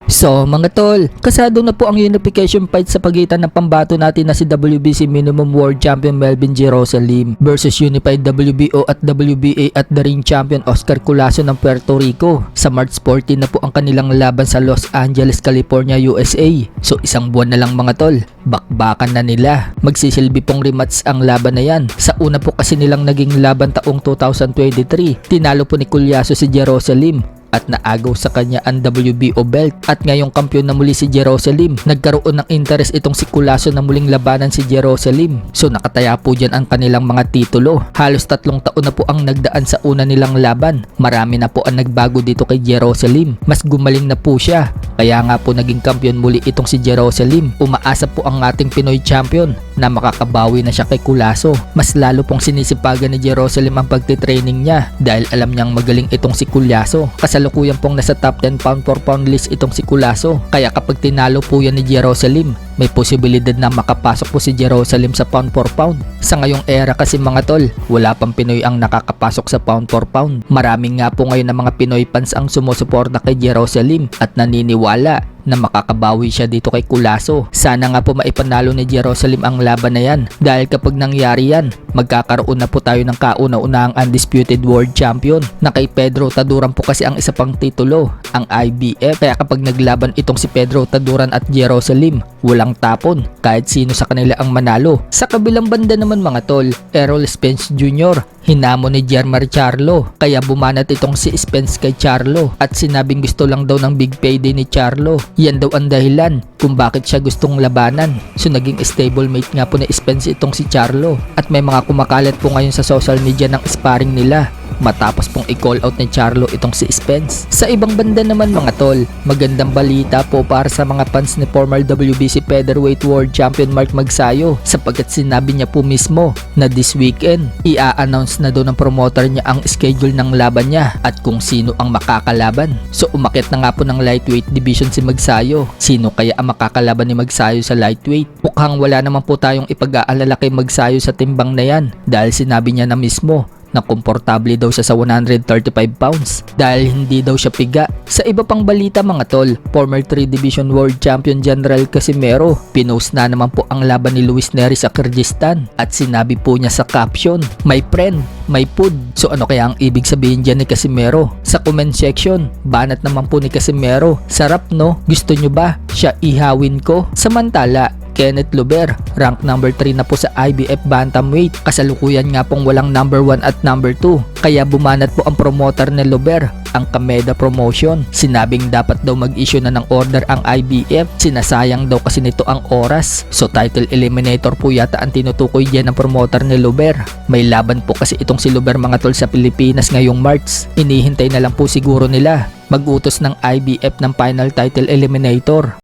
So mga tol, kasado na po ang unification fight sa pagitan ng pambato natin na si WBC Minimum World Champion Melvin Jerusalem versus Unified WBO at WBA at the ring champion Oscar Culaso ng Puerto Rico. Sa March 14 na po ang kanilang laban sa Los Angeles, California, USA. So isang buwan na lang mga tol, bakbakan na nila. Magsisilbi pong rematch ang laban na yan. Sa una po kasi nilang naging laban taong 2023, tinalo po ni Culaso si Jerusalem at naagaw sa kanya ang WBO belt. At ngayong kampiyon na muli si Jerusalem, nagkaroon ng interest itong si Culaso na muling labanan si Jerusalem. So nakataya po dyan ang kanilang mga titulo. Halos 3 taon na po ang nagdaan sa una nilang laban. Marami na po ang nagbago dito kay Jerusalem. Mas gumaling na po siya. Kaya nga po naging kampiyon muli itong si Jerusalem. Umaasa po ang ating Pinoy champion na makakabawi na siya kay Culaso. Mas lalo pong sinisipagan ni Jerusalem ang pagtitraining niya dahil alam niyang magaling itong si Culaso. Kasalukuyan pong nasa top 10 pound for pound list itong si Culaso. Kaya kapag tinalo po yan ni Jerusalem, may posibilidad na makapasok po si Jerusalem sa pound for pound. Sa ngayong era kasi mga tol, wala pang Pinoy ang nakakapasok sa pound for pound. Maraming nga po ngayon na mga Pinoy fans ang sumusuporta kay Jerusalem at naniniwala na makakabawi siya dito kay Culaso. Sana nga po maipanalo ni Jerusalem ang laban na yan dahil kapag nangyari yan, magkakaroon na po tayo ng kauna-unahang undisputed world champion na kay Pedro Taduran po kasi ang isa pang titulo, ang IBF. Kaya kapag naglaban itong si Pedro Taduran at Jerusalem, walang tapon kahit sino sa kanila ang manalo. Sa kabilang banda naman mga tol, Errol Spence Jr. hinamon ni Jermar Charlo, kaya bumanat itong si Spence kay Charlo at sinabing gusto lang daw ng big payday ni Charlo. Yan daw ang dahilan kung bakit siya gustong labanan. So naging stablemate nga po ni Spence itong si Charlo at may mga kumakalat po ngayon sa social media ng sparring nila matapos pong i-call out ni Charlo itong si Spence. Sa ibang banda naman mga tol, magandang balita po para sa mga fans ni former WBC Featherweight World Champion Mark Magsayo sapagkat sinabi niya po mismo na this weekend i-a-announce na doon ng promoter niya ang schedule ng laban niya at kung sino ang makakalaban. So umakyat na nga po ng lightweight division si Magsayo. Sino kaya ang makakalaban ni Magsayo sa lightweight? Mukhang wala naman po tayong ipag-aalala kay Magsayo sa timbang na yan dahil sinabi niya na mismo na komportable daw siya sa 135 pounds dahil hindi daw siya piga. Sa iba pang balita mga tol, former 3 Division World Champion General Casimero pinost na naman po ang laban ni Luis Nery sa Kyrgyzstan at sinabi po niya sa caption, "My friend, my food." So ano kaya ang ibig sabihin dyan ni Casimero? Sa comment section, banat naman po ni Casimero, "Sarap no? Gusto nyo ba siya ihawin ko?" Samantala, Kenneth Luber, rank number 3 na po sa IBF Bantamweight. Kasalukuyan nga pong walang number 1 at number 2. Kaya bumanat po ang promoter ni Luber, ang Kameda Promotion. Sinabing dapat daw mag-issue na ng order ang IBF. Sinasayang daw kasi nito ang oras. So title eliminator po yata ang tinutukoy dyan ng promoter ni Luber. May laban po kasi itong si Luber mga tol sa Pilipinas ngayong March. Inihintay na lang po siguro nila mag-utos ng IBF ng final title eliminator.